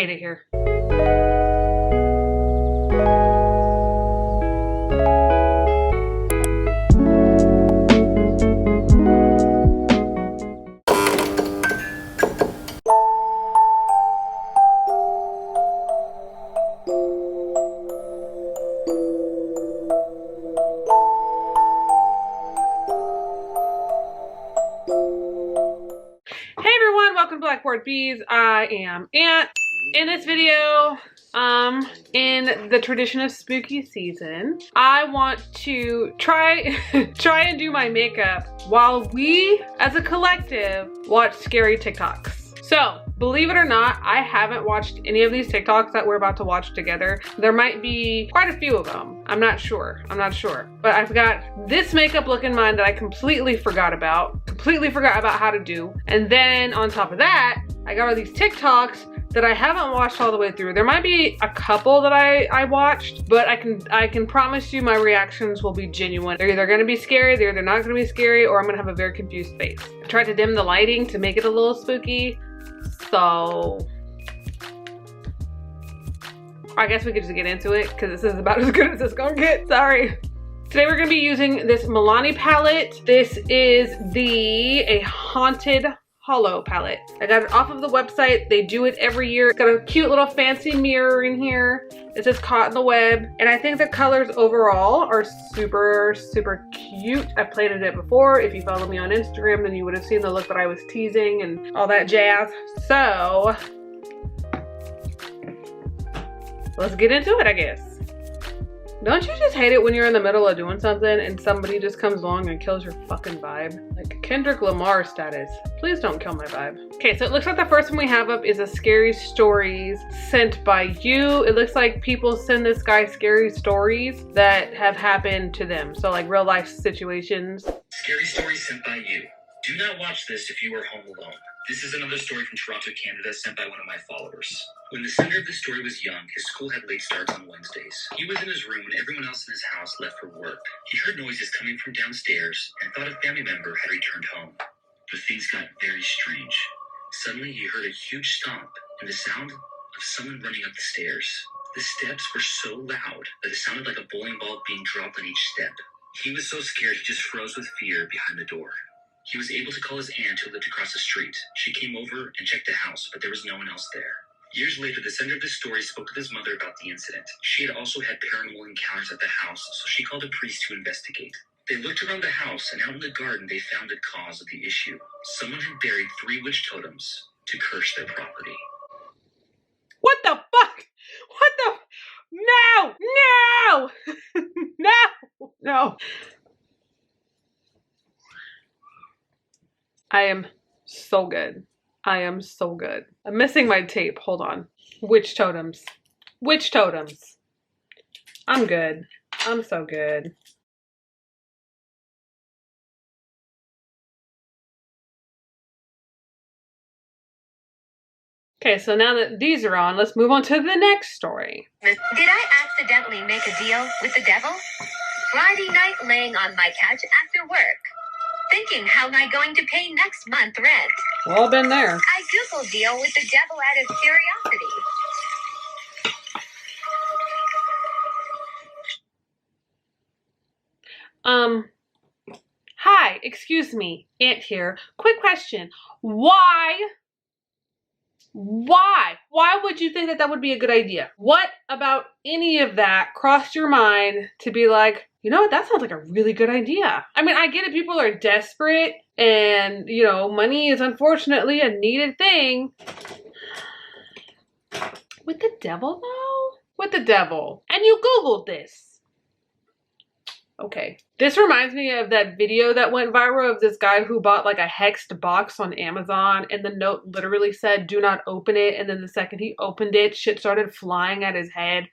hate it here. Blkbored Bs. I am Ant. In this video, in the tradition of spooky season, I want to try and do my makeup while we, as a collective, watch scary TikToks. So, believe it or not, I haven't watched any of these TikToks that we're about to watch together. There might be quite a few of them. I'm not sure. But I've got this makeup look in mind that I completely forgot about how to do. And then on top of that, I got all these TikToks that I haven't watched all the way through. There might be a couple that I watched, but I can promise you my reactions will be genuine. They're either gonna be scary, they're either not gonna be scary, or I'm gonna have a very confused face. I tried to dim the lighting to make it a little spooky, so I guess we could just get into it because this is about as good as it's gonna get. Sorry. Today we're gonna be using this Milani palette. This is a Haunted Hollow palette. I got it off of the website. They do it every year. It's got a cute little fancy mirror in here. It says caught in the web. And I think the colors overall are super, super cute. I've played it before. If you follow me on Instagram, then you would have seen the look that I was teasing and all that jazz. So let's get into it, I guess. Don't you just hate it when you're in the middle of doing something and somebody just comes along and kills your fucking vibe? Like Kendrick Lamar status. Please don't kill my vibe. Okay, so it looks like the first one we have up is a scary stories sent by you. It looks like people send this guy scary stories that have happened to them. So like real life situations. Scary stories sent by you. Do not watch this if you are home alone. This is another story from Toronto, Canada, sent by one of my followers. When the sender of the story was young, his school had late starts on Wednesdays. He was in his room when everyone else in his house left for work. He heard noises coming from downstairs and thought a family member had returned home. But things got very strange. Suddenly, he heard a huge stomp and the sound of someone running up the stairs. The steps were so loud that it sounded like a bowling ball being dropped on each step. He was so scared he just froze with fear behind the door. He was able to call his aunt who lived across the street. She came over and checked the house, but there was no one else there. Years later, the sender of the story spoke with his mother about the incident. She had also had paranormal encounters at the house, so she called a priest to investigate. They looked around the house, and out in the garden, they found the cause of the issue. Someone had buried 3 witch totems to curse their property. What the fuck? What the? No! No! No! No. I am so good. I am so good. I'm missing my tape. Hold on. Witch totems. Witch totems. I'm good. I'm so good. Okay, so now that these are on, let's move on to the next story. Did I accidentally make a deal with the devil? Friday night laying on my couch after work. Thinking, how am I going to pay next month rent? Well, been there. I Googled deal with the devil out of curiosity. Hi, excuse me, Ant here. Quick question. Why would you think that that would be a good idea? What about any of that crossed your mind to be like, you know what, that sounds like a really good idea? I mean, I get it, people are desperate and, you know, money is unfortunately a needed thing. With the devil though? With the devil. And you Googled this. Okay. This reminds me of that video that went viral of this guy who bought like a hexed box on Amazon and the note literally said, do not open it. And then the second he opened it, shit started flying at his head.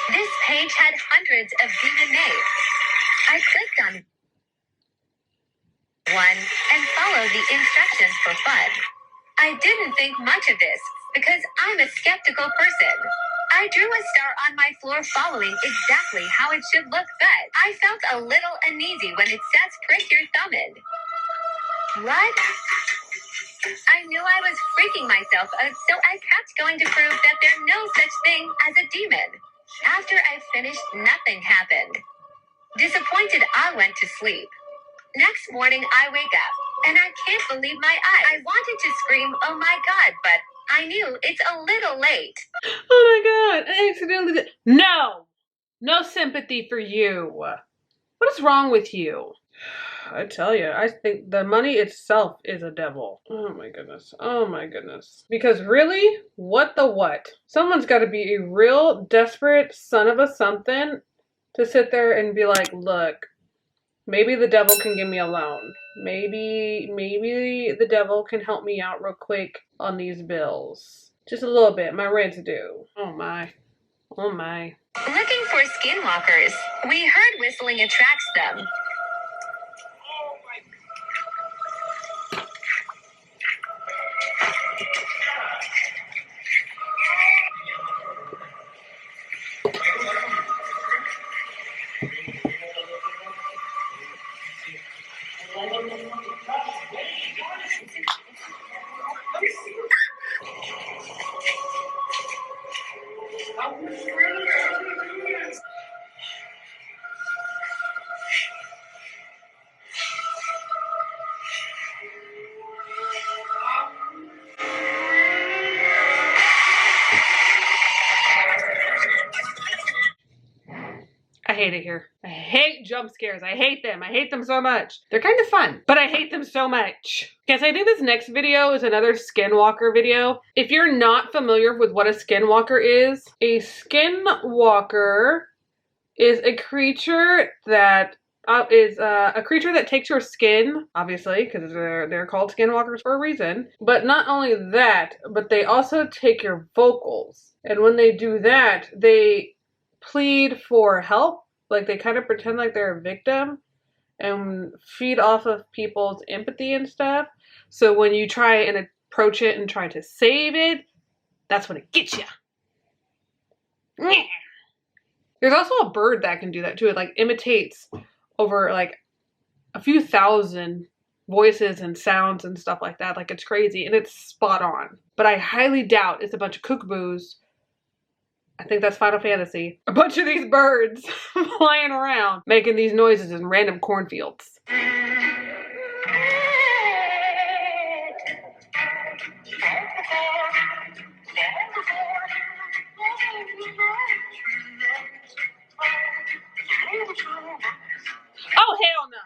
This page had hundreds of demon names. I clicked on one and followed the instructions for fun. I didn't think much of this because I'm a skeptical person. I drew a star on my floor following exactly how it should look, but I felt a little uneasy when it says prick your thumb in. What? I knew I was freaking myself out, so I kept going to prove that there's no such thing as a demon. After I finished, nothing happened. Disappointed, I went to sleep. Next morning, I wake up, and I can't believe my eyes. I wanted to scream, oh my god, but I knew it's a little late. Oh my god, I accidentally did. No! No sympathy for you. What is wrong with you? I tell you, I think the money itself is a devil. Oh my goodness. Oh my goodness. Because really, what the what? Someone's got to be a real desperate son of a something to sit there and be like, look, maybe the devil can give me a loan. Maybe the devil can help me out real quick on these bills. Just a little bit. My rent's due. Oh my. Oh my. Looking for skinwalkers. We heard whistling attracts them. I hate it here. I hate jump scares. I hate them. I hate them so much. They're kind of fun, but I hate them so much. Guys, I think this next video is another skinwalker video. If you're not familiar with what a skinwalker is a creature that a creature that takes your skin, obviously, because they're called skinwalkers for a reason. But not only that, but they also take your vocals. And when they do that, they plead for help. Like they kind of pretend like they're a victim and feed off of people's empathy and stuff. So when you try and approach it and try to save it, that's when it gets you. There's also a bird that can do that too. It like imitates over like a few thousand voices and sounds and stuff like that. Like it's crazy and it's spot on. But I highly doubt it's a bunch of cuckoos. I think that's Final Fantasy. A bunch of these birds flying around making these noises in random cornfields. Oh, hell no.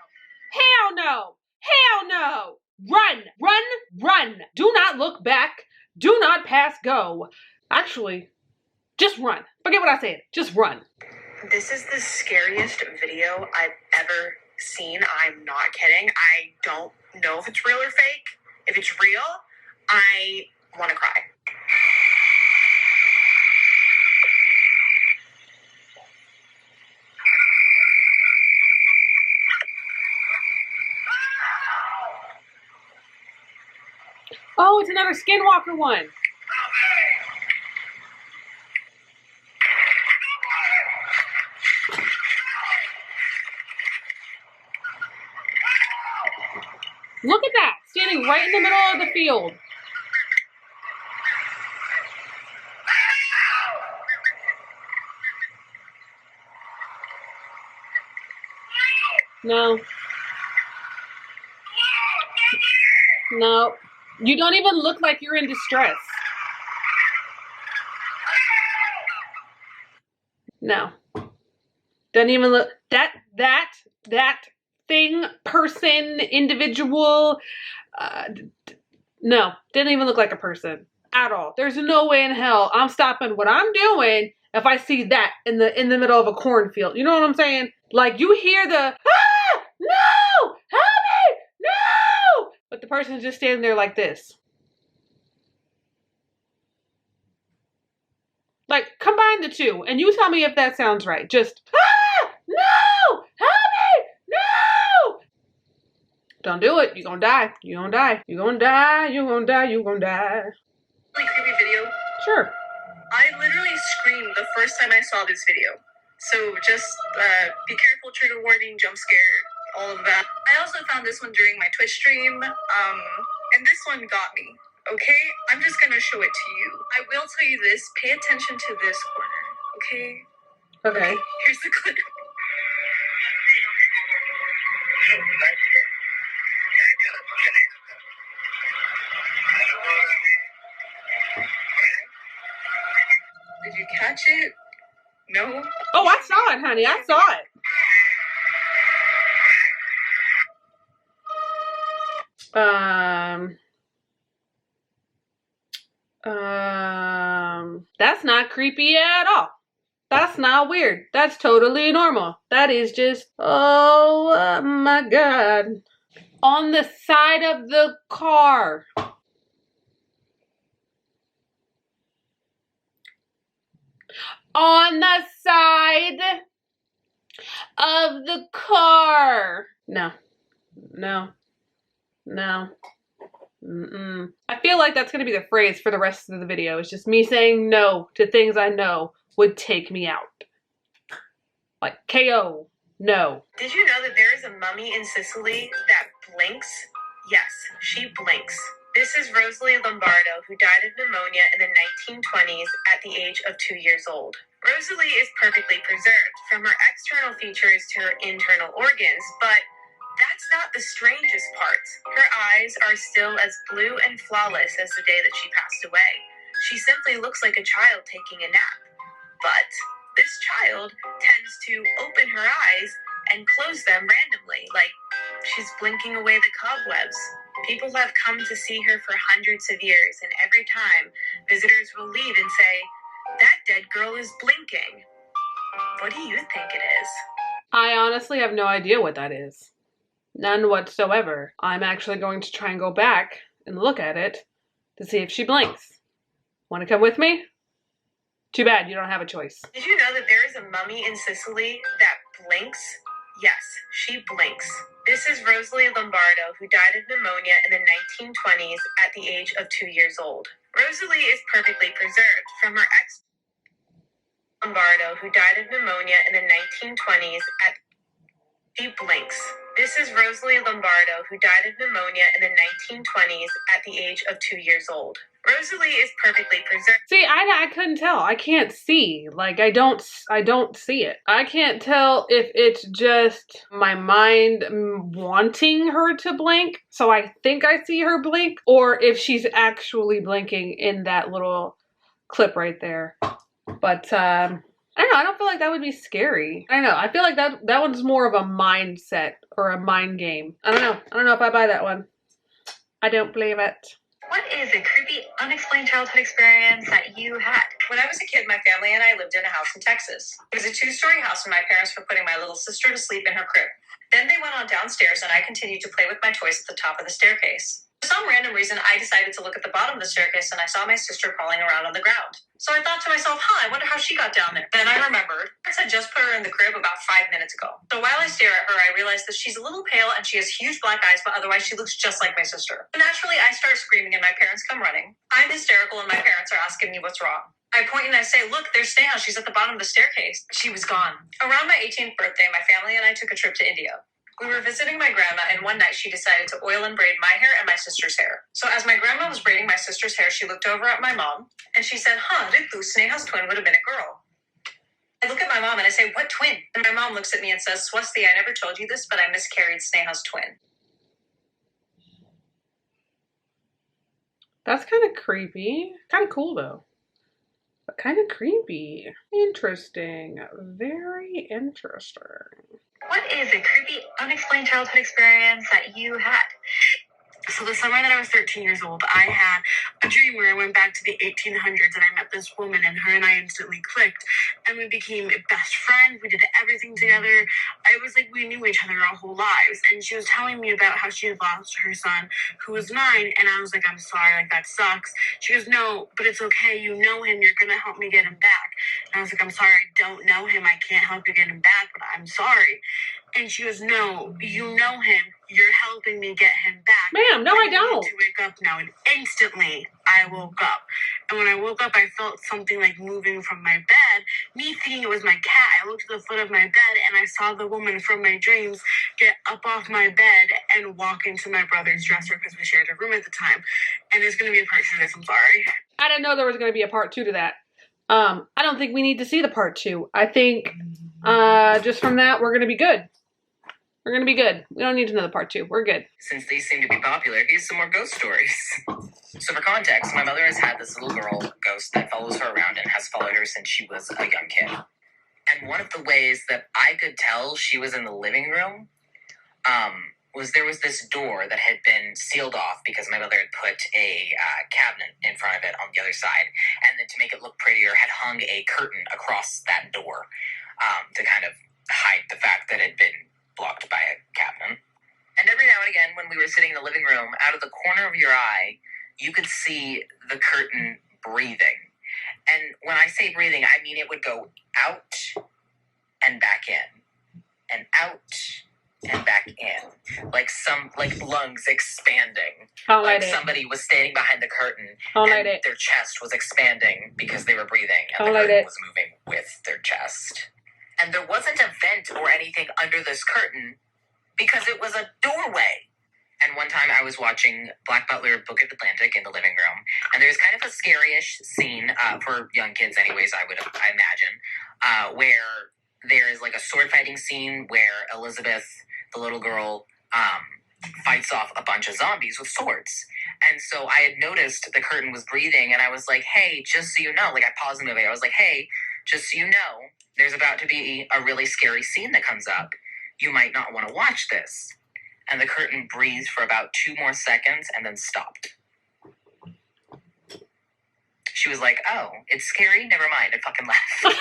Hell no. Hell no. Run, run, run. Do not look back. Do not pass go. Actually, just run. Forget what I said. Just run. This is the scariest video I've ever seen. I'm not kidding. I don't know if it's real or fake. If it's real, I want to cry. Oh, it's another skinwalker one. Look at that, standing right in the middle of the field. No. No. You don't even look like you're in distress. No. Doesn't even look, that thing, person, individual, no, didn't even look like a person at all. There's no way in hell I'm stopping what I'm doing if I see that in the middle of a cornfield. You know what I'm saying? Like you hear the, ah, no, help me, no, but the person's just standing there like this. Like combine the two and you tell me if that sounds right. Just, ah, no, help me, no. Don't do it. You're gonna die. You're gonna die. You're gonna die. You're gonna die. You're gonna die. Really creepy video. Sure. I literally screamed the first time I saw this video. So just be careful, trigger warning, jump scare. all of that. I also found this one during my Twitch stream, and this one got me. Okay, I'm just gonna show it to you. I will tell you this, pay attention to this corner, okay? Okay. Here's the clip. Did you catch it? No? Oh, I saw it, honey. I saw it. That's not creepy at all. That's not weird. That's totally normal. That is just, oh my God. On the side of the car. On the side of the car. No. No. No. Mm-mm. I feel like that's going to be the phrase for the rest of the video. It's just me saying no to things I know would take me out. Like KO. No. Did you know that there is a mummy in Sicily that blinks? Yes, she blinks. This is Rosalie Lombardo, who died of pneumonia in the 1920s at the age of 2 years old. Rosalie is perfectly preserved, from her external features to her internal organs, but that's not the strangest part. Her eyes are still as blue and flawless as the day that she passed away. She simply looks like a child taking a nap. But this child tends to open her eyes and close them randomly, like she's blinking away the cobwebs. People have come to see her for hundreds of years, and every time, visitors will leave and say, "That dead girl is blinking." What do you think it is? I honestly have no idea what that is. None whatsoever. I'm actually going to try and go back and look at it to see if she blinks. Want to come with me? Too bad you don't have a choice. Did you know that there is a mummy in Sicily that blinks? Yes, she blinks. This is Rosalie Lombardo, who died of pneumonia in the 1920s at the age of 2 years old. Rosalie is perfectly preserved, from her Lombardo, who died of pneumonia in the 1920s at... She blinks. This is Rosalie Lombardo, who died of pneumonia in the 1920s at the age of 2 years old. Rosalie is perfectly preserved. See, I couldn't tell. I can't see. Like, I don't see it. I can't tell if it's just my mind wanting her to blink, so I think I see her blink, or if she's actually blinking in that little clip right there. But, I don't know. I don't feel like that would be scary. I don't know. I feel like that one's more of a mindset or a mind game. I don't know. I don't know if I buy that one. I don't believe it. What is a creepy, unexplained childhood experience that you had? When I was a kid, my family and I lived in a house in Texas. It was a 2-story house, and my parents were putting my little sister to sleep in her crib. Then they went on downstairs, and I continued to play with my toys at the top of the staircase. For some random reason, I decided to look at the bottom of the staircase, and I saw my sister crawling around on the ground. So I thought to myself, I wonder how she got down there. Then I remembered, I had just put her in the crib about 5 minutes ago. So while I stare at her, I realize that she's a little pale and she has huge black eyes, but otherwise she looks just like my sister. Naturally, I start screaming and my parents come running. I'm hysterical and my parents are asking me what's wrong. I point and I say, look, there's Sneha. She's at the bottom of the staircase. She was gone. Around my 18th birthday, my family and I took a trip to India. We were visiting my grandma, and one night she decided to oil and braid my hair and my sister's hair. So as my grandma was braiding my sister's hair, she looked over at my mom, and she said, Ritu, Sneha's twin would have been a girl. I look at my mom and I say, what twin? And my mom looks at me and says, Swasti, I never told you this, but I miscarried Sneha's twin. That's kind of creepy. Kind of cool, though. But kind of creepy. Interesting. Very interesting. What is a creepy, unexplained childhood experience that you had? So the summer that I was 13 years old, I had a dream where I went back to the 1800s and I met this woman, and her and I instantly clicked and we became best friends. We did everything together. I was like, we knew each other our whole lives. And she was telling me about how she had lost her son who was 9. And I was like, I'm sorry, like that sucks. She goes, no, but it's okay. You know him. You're going to help me get him back. And I was like, I'm sorry, I don't know him. I can't help you get him back, but I'm sorry. And she goes, no, you know him. You're helping me get him back. Ma'am, no, I don't. To wake up now. And instantly, I woke up. And when I woke up, I felt something like moving from my bed. me thinking it was my cat, I looked at the foot of my bed and I saw the woman from my dreams get up off my bed and walk into my brother's dresser because we shared a room at the time. And there's going to be a part 2 to this, I'm sorry. I didn't know there was going to be a part 2 to that. I don't think we need to see the part 2. I think just from that, we're going to be good. We're going to be good. We don't need another part 2. We're good. Since these seem to be popular, here's some more ghost stories. So for context, my mother has had this little girl ghost that follows her around and has followed her since she was a young kid. And one of the ways that I could tell she was in the living room was there was this door that had been sealed off because my mother had put a cabinet in front of it on the other side. And then to make it look prettier, had hung a curtain across that door to kind of hide the fact that it had been blocked by a cabinet. And every now and again, when we were sitting in the living room, out of the corner of your eye, you could see the curtain breathing. And when I say breathing, I mean it would go out and back in, and out and back in, like lungs expanding. Like somebody was standing behind the curtain, and their chest was expanding because they were breathing, and the curtain was moving with their chest. And there wasn't a vent or anything under this curtain because it was a doorway. And one time I was watching Black Butler Book of Atlantic in the living room, and there's kind of a scary-ish scene for young kids anyways, I imagine, where there is like a sword fighting scene where Elizabeth, the little girl, fights off a bunch of zombies with swords. And so I had noticed the curtain was breathing, and I was like, hey, just so you know, like I paused the movie, I was like, hey, just so you know, there's about to be a really scary scene that comes up. You might not want to watch this. And the curtain breathed for about 2 more seconds and then stopped. She was like, oh, it's scary? Never mind. And fucking laughed.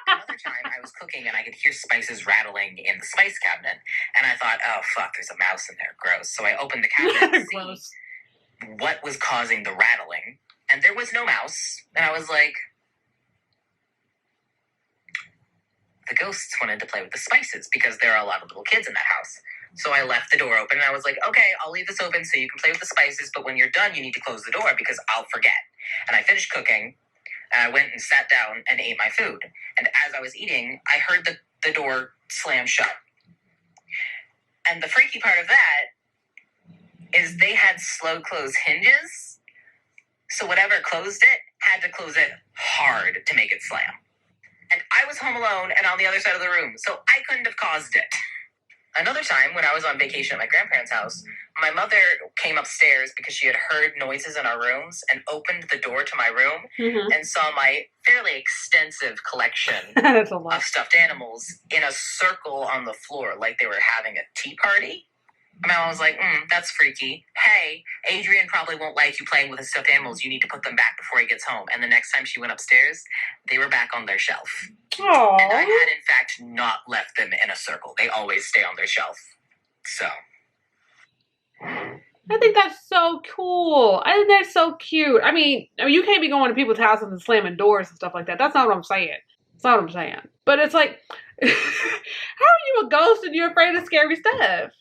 Another time I was cooking and I could hear spices rattling in the spice cabinet. And I thought, oh, fuck, there's a mouse in there. Gross. So I opened the cabinet to see what was causing the rattling. And there was no mouse. And I was like, the ghosts wanted to play with the spices because there are a lot of little kids in that house. So I left the door open and I was like, okay, I'll leave this open so you can play with the spices, but when you're done, you need to close the door because I'll forget. And I finished cooking, and I went and sat down and ate my food. And as I was eating, I heard the door slam shut. And the freaky part of that is they had slow close hinges, so whatever closed it had to close it hard to make it slam. And I was home alone and on the other side of the room, so I couldn't have caused it. Another time, when I was on vacation at my grandparents' house, my mother came upstairs because she had heard noises in our rooms and opened the door to my room and saw my fairly extensive collection of stuffed animals in a circle on the floor, like they were having a tea party. And my mom was like, that's freaky. Hey, Adrian probably won't like you playing with his stuffed animals. You need to put them back before he gets home. And the next time she went upstairs, they were back on their shelf. Aww. And I had, in fact, not left them in a circle. They always stay on their shelf. So. I think that's so cool. I think that's so cute. I mean, you can't be going to people's houses and slamming doors and stuff like that. That's not what I'm saying. That's not what I'm saying. But it's like, how are you a ghost and you're afraid of scary stuff?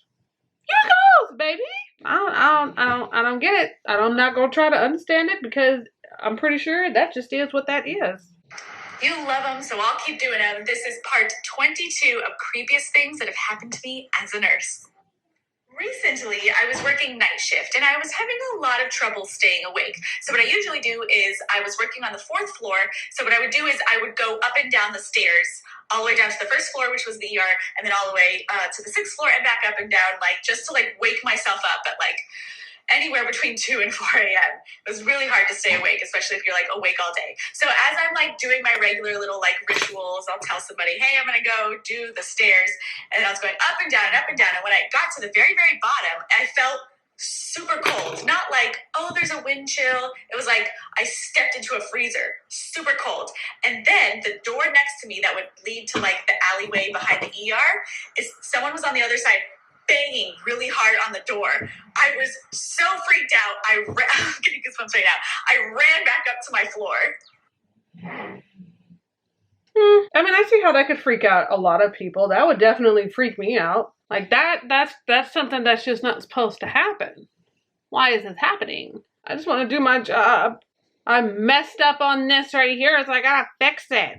You're a ghost, baby. I don't get it. I'm not gonna try to understand it because I'm pretty sure that just is what that is. You love them, so I'll keep doing them. This is part 22 of creepiest things that have happened to me as a nurse. Recently, I was working night shift, and I was having a lot of trouble staying awake. So what I usually do is, I was working on the 4th floor, so what I would do is I would go up and down the stairs, all the way down to the 1st floor, which was the ER, and then all the way to the 6th floor and back up and down, like, just to, like, wake myself up at, like, anywhere between 2 and 4 a.m. It was really hard to stay awake, especially if you're, like, awake all day. So as I'm, like, doing my regular little, like, rituals, I'll tell somebody, hey, I'm going to go do the stairs. And I was going up and down and up and down. And when I got to the very, very bottom, I felt super cold. Not like, oh, there's a wind chill. It was like I stepped into a freezer. Super cold. And then the door next to me that would lead to, like, the alleyway behind the ER is someone was on the other side banging really hard on the door. I was so freaked out. I'm getting goosebumps right now. I ran back up to my floor. I mean, I see how that could freak out a lot of people. That would definitely freak me out. Like that's something that's just not supposed to happen. Why is this happening? I just want to do my job. I messed up on this right here, so I gotta fix it.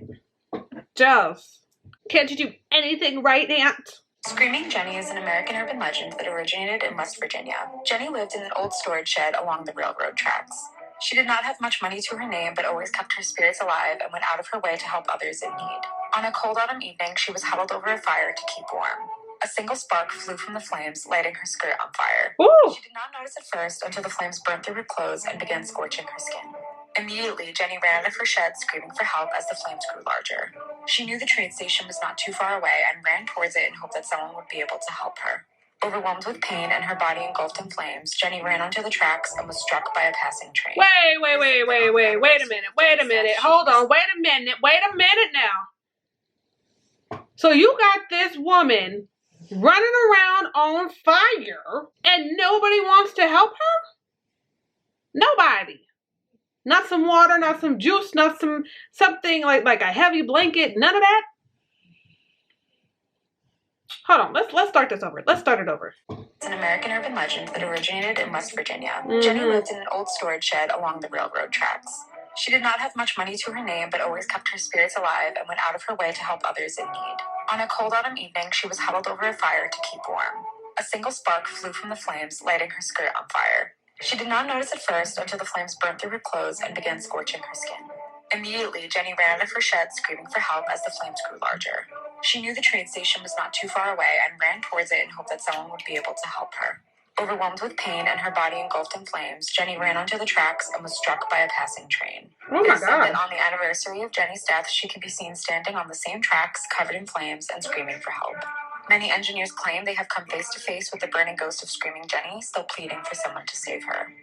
Just. Can't you do anything right, Aunt? Screaming Jenny is an American urban legend that originated in West Virginia. Jenny lived in an old storage shed along the railroad tracks. She did not have much money to her name, but always kept her spirits alive and went out of her way to help others in need. On a cold autumn evening, she was huddled over a fire to keep warm. A single spark flew from the flames, lighting her skirt on fire. Ooh. She did not notice at first until the flames burnt through her clothes and began scorching her skin. Immediately, Jenny ran out of her shed, screaming for help as the flames grew larger. She knew the train station was not too far away and ran towards it in hope that someone would be able to help her. Overwhelmed with pain and her body engulfed in flames, Jenny ran onto the tracks and was struck by a passing train. Wait a minute. Hold on, wait a minute now. So you got this woman running around on fire and nobody wants to help her? Nobody. Not some water, not some juice, not something like a heavy blanket, none of that? Hold on, let's start this over. Let's start it over. It's an American urban legend that originated in West Virginia. Jenny lived in an old storage shed along the railroad tracks. She did not have much money to her name, but always kept her spirits alive and went out of her way to help others in need. On a cold autumn evening, she was huddled over a fire to keep warm. A single spark flew from the flames, lighting her skirt on fire. She did not notice at first until the flames burnt through her clothes and began scorching her skin. Immediately, Jenny ran out of her shed, screaming for help as the flames grew larger. She knew the train station was not too far away and ran towards it in hope that someone would be able to help her. Overwhelmed with pain and her body engulfed in flames, Jenny ran onto the tracks and was struck by a passing train. Oh my God. On the anniversary of Jenny's death, she could be seen standing on the same tracks, covered in flames and screaming for help. Many engineers claim they have come face to face with the burning ghost of Screaming Jenny, still pleading for someone to save her.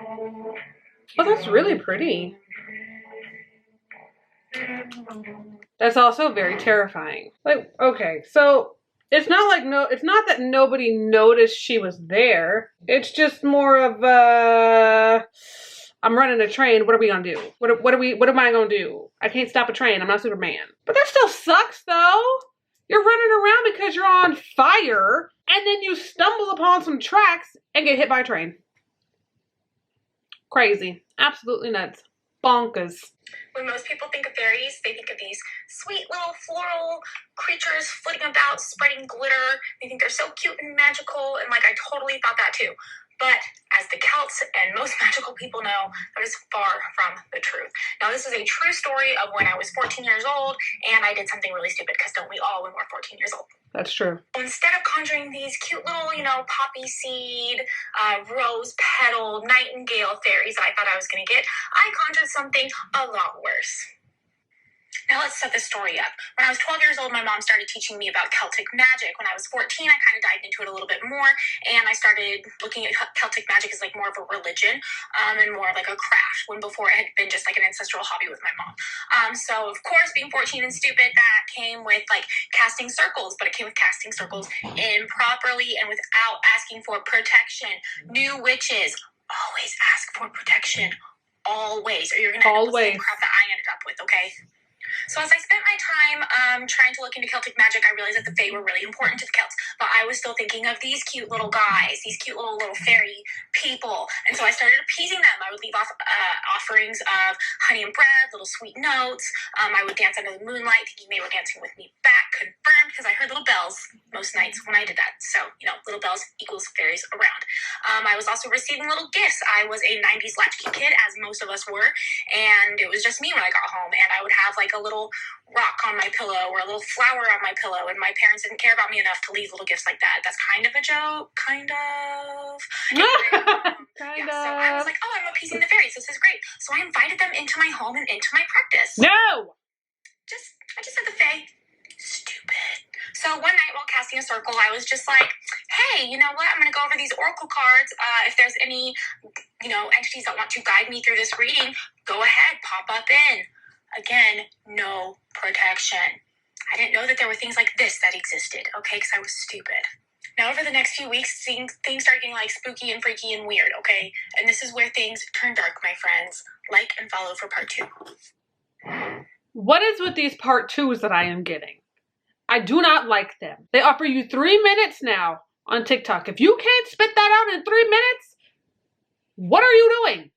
Oh, that's really pretty. That's also very terrifying. Like, okay, so it's not that nobody noticed she was there. It's just more of I'm running a train. What are we gonna do? What am I gonna do? I can't stop a train. I'm not Superman. But that still sucks though. You're running around because you're on fire and then you stumble upon some tracks and get hit by a train. Crazy. Absolutely nuts. Bonkers. When most people think of fairies, they think of these sweet little floral creatures flitting about, spreading glitter. They think they're so cute and magical, and I totally thought that too. But as the Celts and most magical people know, that is far from the truth. Now, this is a true story of when I was 14 years old, and I did something really stupid, because don't we all when we're 14 years old? That's true. Instead of conjuring these cute little, poppy seed, rose petal, nightingale fairies that I thought I was going to get, I conjured something a lot worse. Now let's set this story up. When I was 12 years old, my mom started teaching me about Celtic magic. When I was 14, I kind of dived into it a little bit more, and I started looking at Celtic magic as more of a religion and more like a craft, when before it had been just an ancestral hobby with my mom. So of course, being 14 and stupid, that came with casting circles, but it came with casting circles improperly and without asking for protection. New witches, always ask for protection. Always, or you're going to end up with the same crap that I ended up with, okay? So as I spent my time trying to look into Celtic magic, I realized that the Fae were really important to the Celts, but I was still thinking of these cute little guys, these cute little fairy people, and so I started appeasing them. I would leave off offerings of honey and bread, little sweet notes. I would dance under the moonlight, thinking they were dancing with me back, confirmed, because I heard little bells most nights when I did that. So, little bells equals fairies around. I was also receiving little gifts. I was a 90s latchkey kid, as most of us were, and it was just me when I got home, and I would have a little rock on my pillow or a little flower on my pillow, and my parents didn't care about me enough to leave little gifts like that. That's kind of a joke, kind of. Kind of. of. So I was like, oh, I'm appeasing the fairies. This is great. So I invited them into my home and into my practice. No! I just said the Fae. Stupid. So one night while casting a circle, I was just like, hey, you know what? I'm going to go over these oracle cards. If there's any, entities that want to guide me through this reading, go ahead, pop up in. Again, no protection. I didn't know that there were things like this that existed, okay, because I was stupid. Now, over the next few weeks, things started getting spooky and freaky and weird, okay? And this is where things turn dark, my friends. Like and follow for part 2. What is with these part 2s that I am getting? I do not like them. They offer you 3 minutes now on TikTok. If you can't spit that out in 3 minutes, what are you doing?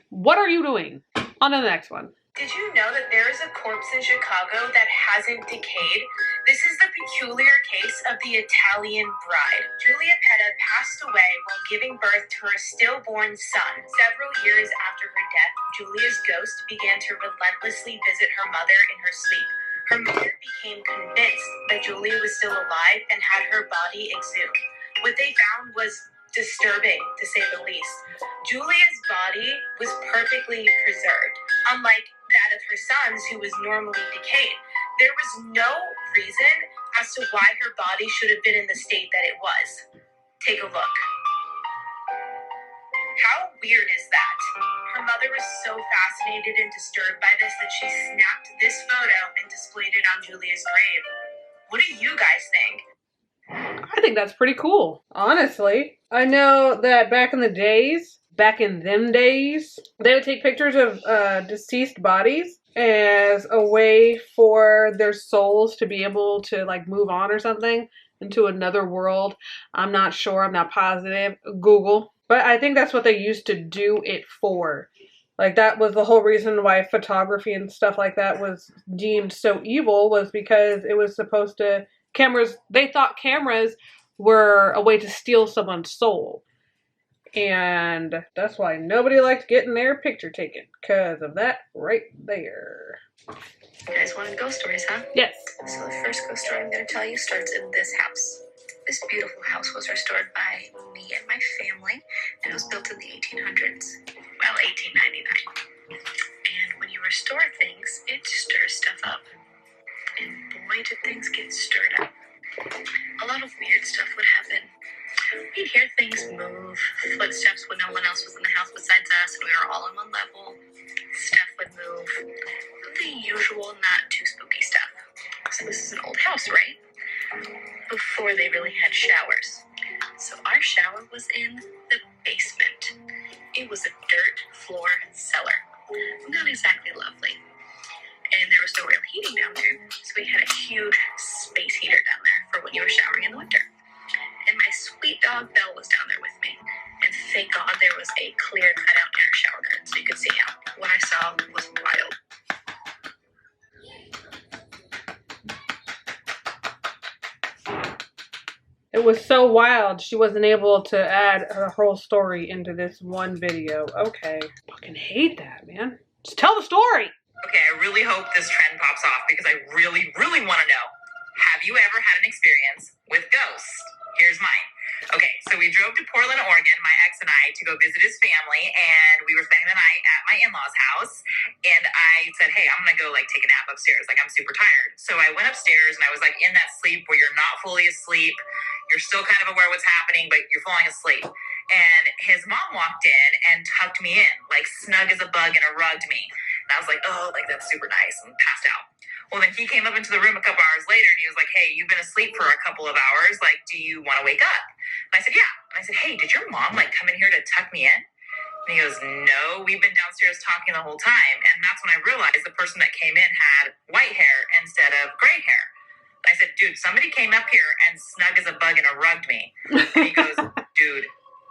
What are you doing? On to the next one. Did you know that there is a corpse in Chicago that hasn't decayed? This is the peculiar case of the Italian bride. Julia Petta passed away while giving birth to her stillborn son. Several years after her death, Julia's ghost began to relentlessly visit her mother in her sleep. Her mother became convinced that Julia was still alive and had her body exhumed. What they found was disturbing, to say the least. Julia's body was perfectly preserved, unlike that of her son's, who was normally decayed. There was no reason as to why her body should have been in the state that it was. Take a look. How weird is that? Her mother was so fascinated and disturbed by this that she snapped this photo and displayed it on Julia's grave. What do you guys think? I think that's pretty cool, honestly. I know that back in them days, they would take pictures of deceased bodies as a way for their souls to be able to like move on or something into another world. I'm not sure, I'm not positive. Google. But I think that's what they used to do it for. Like that was the whole reason why photography and stuff like that was deemed so evil, was because it was supposed to they thought cameras were a way to steal someone's soul. And that's why nobody liked getting their picture taken, because of that right there. You guys wanted ghost stories, huh? Yes. So the first ghost story I'm going to tell you starts in this house. This beautiful house was restored by me and my family, and it was built in the 1800s. Well, 1899. And when you restore things, it stirs stuff up. And boy, did things get stirred up. A lot of weird stuff would happen. We'd hear things move, footsteps when no one else was in the house besides us, and we were all on one level. Stuff would move. The usual, not too spooky stuff. So this is an old house, right? Before they really had showers. So our shower was in the basement. It was a dirt floor cellar. Not exactly lovely. And there was no real heating down there, so we had a huge space heater down there for when you were showering in the winter. And my sweet dog Belle was down there with me. And thank God there was a clear cutout in our shower curtain so you could see out. What I saw was wild. It was so wild, she wasn't able to add her whole story into this one video. Okay. Fucking hate that, man. Just tell the story. Okay, I really hope this trend pops off because I really, really want to know. Have you ever had an experience with ghosts? Here's mine. Okay, so we drove to Portland, Oregon, my ex and I, to go visit his family, and we were spending the night at my in-laws' house, and I said, hey, I'm gonna go, like, take a nap upstairs. Like, I'm super tired. So I went upstairs, and I was, like, in that sleep where you're not fully asleep. You're still kind of aware what's happening, but you're falling asleep. And his mom walked in and tucked me in, like, snug as a bug, and rugged me. And I was like, oh, like, that's super nice, and passed out. Well, then he came up into the room a couple hours later, and he was like, hey, you've been asleep for a couple of hours. Like, do you want to wake up? And I said, yeah. And I said, hey, did your mom, like, come in here to tuck me in? And he goes, no, we've been downstairs talking the whole time. And that's when I realized the person that came in had white hair instead of gray hair. And I said, dude, somebody came up here and snug as a bug and rugged me. And he goes, dude,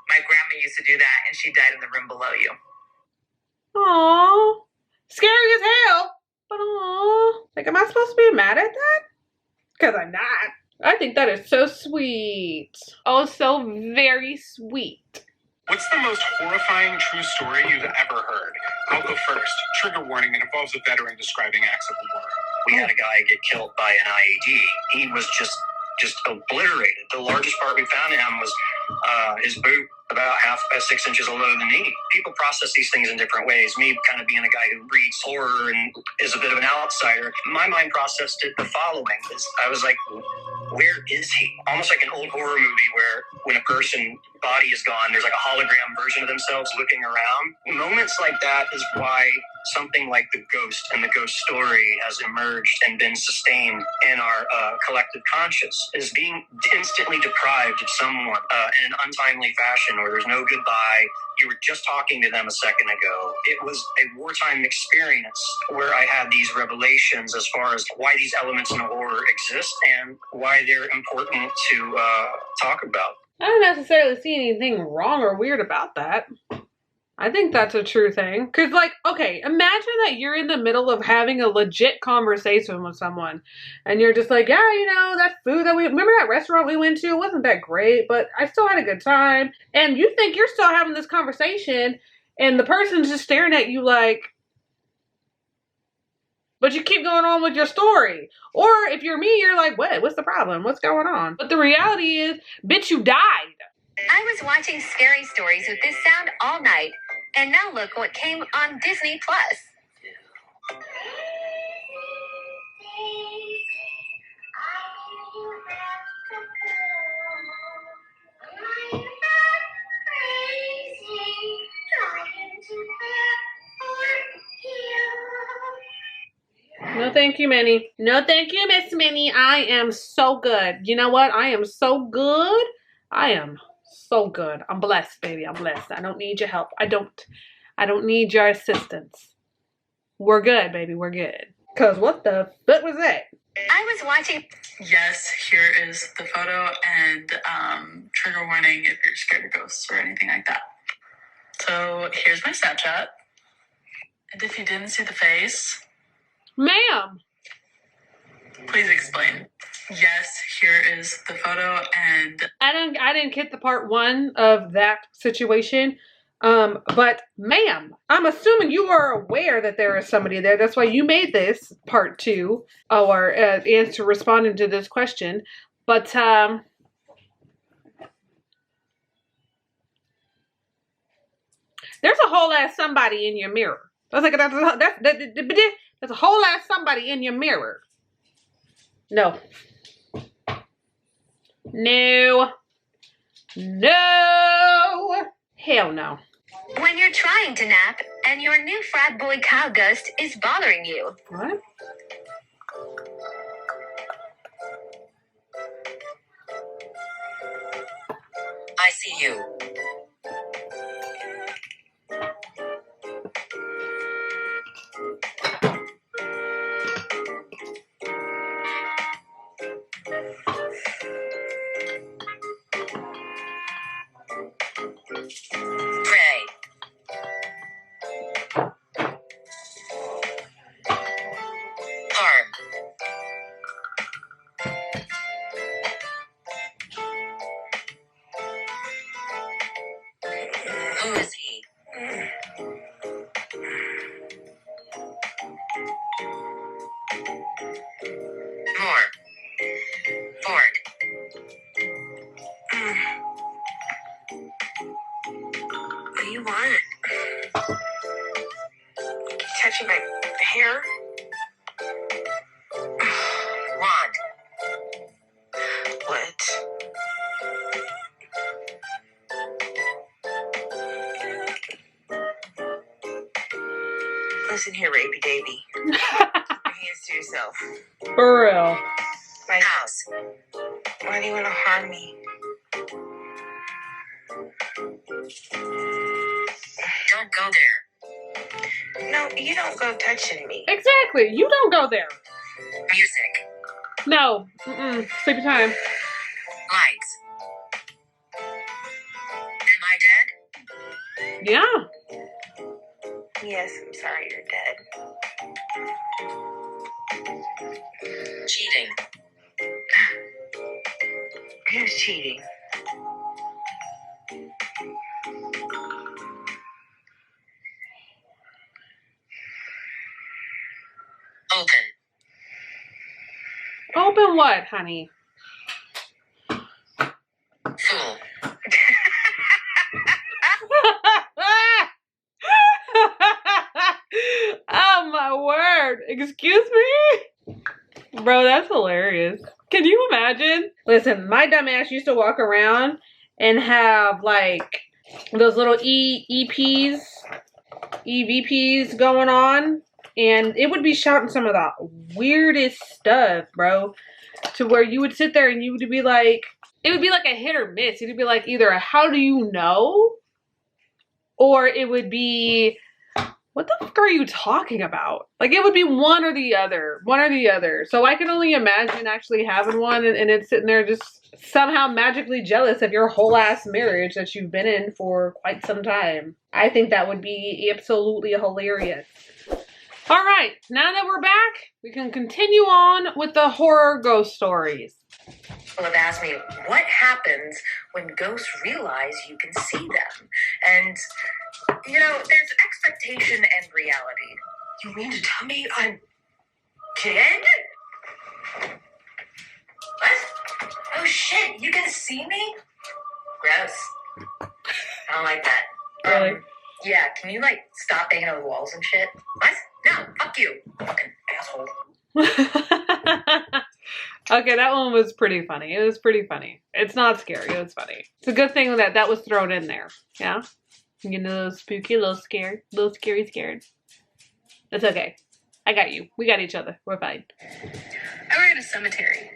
my grandma used to do that, and she died in the room below you. Aww. Scary as hell. But aww. Like, am I supposed to be mad at that? Because I'm not. I think that is so sweet. Oh, so very sweet. What's the most horrifying true story you've ever heard? I'll go first. Trigger warning, it involves a veteran describing acts of war. We had a guy get killed by an IED. He was just obliterated. The largest part we found in him was his boot, about 6 inches below the knee. People process these things in different ways. Me kind of being a guy who reads horror and is a bit of an outsider, my mind processed it the following. I was like, where is he? Almost like an old horror movie where when a person's body is gone, there's like a hologram version of themselves looking around. Moments like that is why something like the ghost and the ghost story has emerged and been sustained in our collective conscious, is being instantly deprived of someone in an untimely fashion, or there's no goodbye. You were just talking to them a second ago. It was a wartime experience where I had these revelations as far as why these elements in horror exist and why they're important to talk about. I don't necessarily see anything wrong or weird about that. I think that's a true thing. Cause like, okay, imagine that you're in the middle of having a legit conversation with someone and you're just like, yeah, you know, that food that remember that restaurant we went to? It wasn't that great, but I still had a good time. And you think you're still having this conversation and the person's just staring at you like, but you keep going on with your story. Or if you're me, you're like, what? What's the problem? What's going on? But the reality is, bitch, you died. I was watching scary stories with this sound all night, and now look what came on Disney Plus. No thank you, Minnie. No thank you, Miss Minnie. I am so good. You know what? I am so good. I am so good. I'm blessed, baby. I'm blessed. I don't need your help. I don't need your assistance. We're good, baby. We're good. Cause what the fuck was that? I was watching. Yes, here is the photo and trigger warning if you're scared of ghosts or anything like that. So here's my Snapchat. And if you didn't see the face, Ma'am. please explain. Yes, here is the photo and I didn't get the part 1 of that situation. But ma'am, I'm assuming you are aware that there is somebody there. That's why you made this part 2 or answer responding to this question. But there's a whole ass somebody in your mirror. I was like, that's a whole ass somebody in your mirror. No. No. No. Hell no. When you're trying to nap and your new frat boy cow ghost is bothering you. What? I see you. Pray. Harm. Who is he? More. Bored. What do you want? Keep touching my hair. Want. What? Listen here, rapey davy. Keep your hands to yourself. For real. My house. Why do you want to harm me? Don't go there. No, you don't go touching me. Exactly. You don't go there. Music. No. Sleepy time. Lights. Am I dead? Yeah. Yes, I'm sorry you're dead. Cheating. Who's cheating? Open. Open what, honey? Fool. Oh my word. Excuse me? Bro, that's hilarious. Can you imagine? Listen, my dumb ass used to walk around and have like those little EVPs going on. And it would be shouting some of the weirdest stuff, bro. To where you would sit there and you would be like, it would be like a hit or miss. It would be like either a how do you know? Or it would be what the fuck are you talking about? Like, it would be one or the other. One or the other. So I can only imagine actually having one and it's sitting there just somehow magically jealous of your whole ass marriage that you've been in for quite some time. I think that would be absolutely hilarious. All right, now that we're back, we can continue on with the horror ghost stories. People have asked me, what happens when ghosts realize you can see them? And, you know, there's expectation and reality. You mean to tell me I'm dead? What? Oh shit, you can see me? Gross. I don't like that. Really? Yeah, can you, like, stop banging on the walls and shit? What? No, fuck you, fucking asshole. Okay, that one was pretty funny. It was pretty funny. It's not scary. It was funny. It's a good thing that that was thrown in there. Yeah? You get a little spooky, a little scared, a little scary scared. It's okay. I got you. We got each other. We're fine. I work at a cemetery.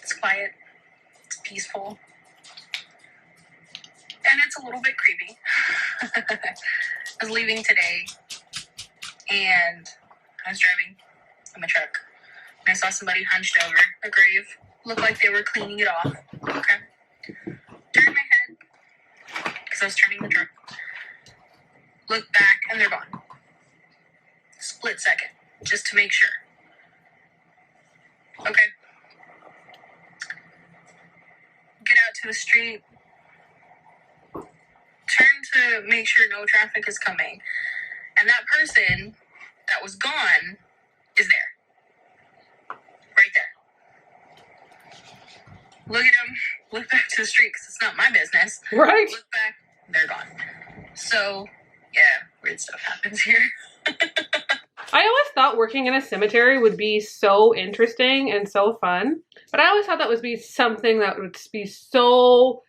It's quiet. It's peaceful. And it's a little bit creepy. I was leaving today, and I was driving in my truck, and I saw somebody hunched over a grave. Looked like they were cleaning it off. Okay. Turned my head, because I was turning the truck. Looked back, and they're gone. Split second, just to make sure. Okay. Get out to the street. Turn to make sure no traffic is coming. And that person that was gone is there. Right there. Look at him. Look back to the street because it's not my business. Right? Look back. They're gone. So, yeah, weird stuff happens here. I always thought working in a cemetery would be so interesting and so fun. But I always thought that would be something that would be so...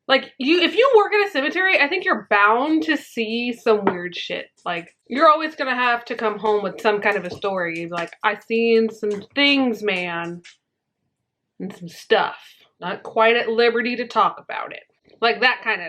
Like, if you work in a cemetery, I think you're bound to see some weird shit. Like, you're always gonna have to come home with some kind of a story. Like, I seen some things, man. And some stuff. Not quite at liberty to talk about it. Like, that kind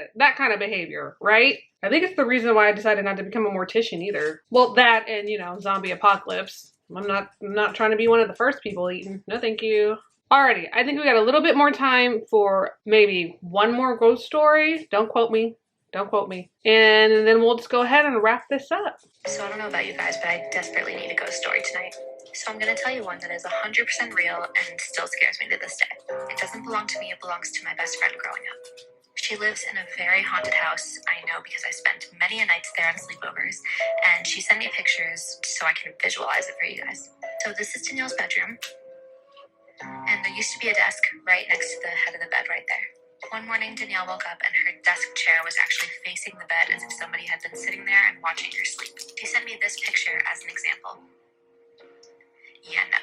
of behavior, right? I think it's the reason why I decided not to become a mortician either. Well, that and, you know, zombie apocalypse. I'm not trying to be one of the first people eaten. No, thank you. Alrighty, I think we got a little bit more time for maybe one more ghost story. Don't quote me. Don't quote me. And then we'll just go ahead and wrap this up. So I don't know about you guys, but I desperately need a ghost story tonight. So I'm going to tell you one that is 100% real and still scares me to this day. It doesn't belong to me, it belongs to my best friend growing up. She lives in a very haunted house, I know because I spent many a nights there on sleepovers, and she sent me pictures so I can visualize it for you guys. So this is Danielle's bedroom. And there used to be a desk right next to the head of the bed right there. One morning, Danielle woke up and her desk chair was actually facing the bed as if somebody had been sitting there and watching her sleep. She sent me this picture as an example. Yeah, no.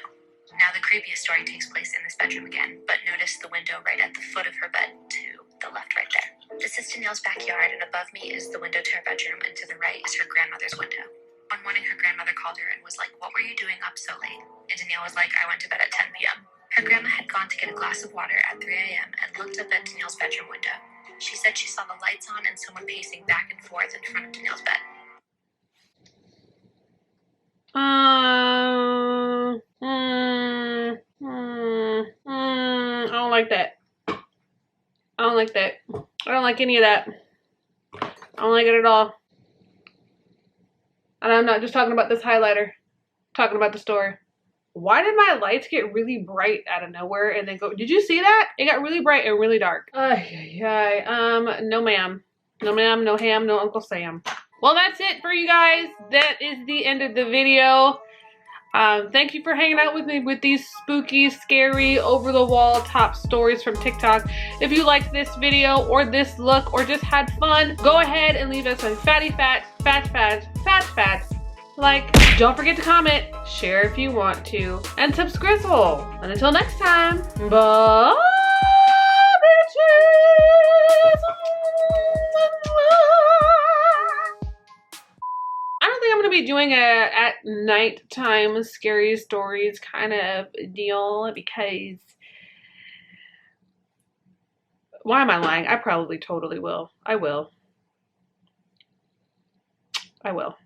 Now the creepiest story takes place in this bedroom again, but notice the window right at the foot of her bed to the left right there. This is Danielle's backyard, and above me is the window to her bedroom, and to the right is her grandmother's window. One morning, her grandmother called her and was like, "What were you doing up so late?" And Danielle was like, "I went to bed at 10 p.m. Her grandma had gone to get a glass of water at 3 a.m. and looked up at Danielle's bedroom window. She said she saw the lights on and someone pacing back and forth in front of Danielle's bed. I don't like that. I don't like that. I don't like any of that. I don't like it at all. And I'm not just talking about this highlighter. I'm talking about the story. Why did my lights get really bright out of nowhere and then go? Did you see that? It got really bright and really dark. No ma'am. No ma'am, no ham, no Uncle Sam. Well, that's it for you guys. That is the end of the video. Thank you for hanging out with me with these spooky, scary, over-the-wall top stories from TikTok. If you liked this video or this look or just had fun, go ahead and leave us a fatty fat like. Don't forget to comment, share if you want to, and subscrizzle. And until next time, bye, bitches. I don't think I'm going to be doing a at nighttime scary stories kind of deal because, why am I lying? I probably totally will. I will. I will.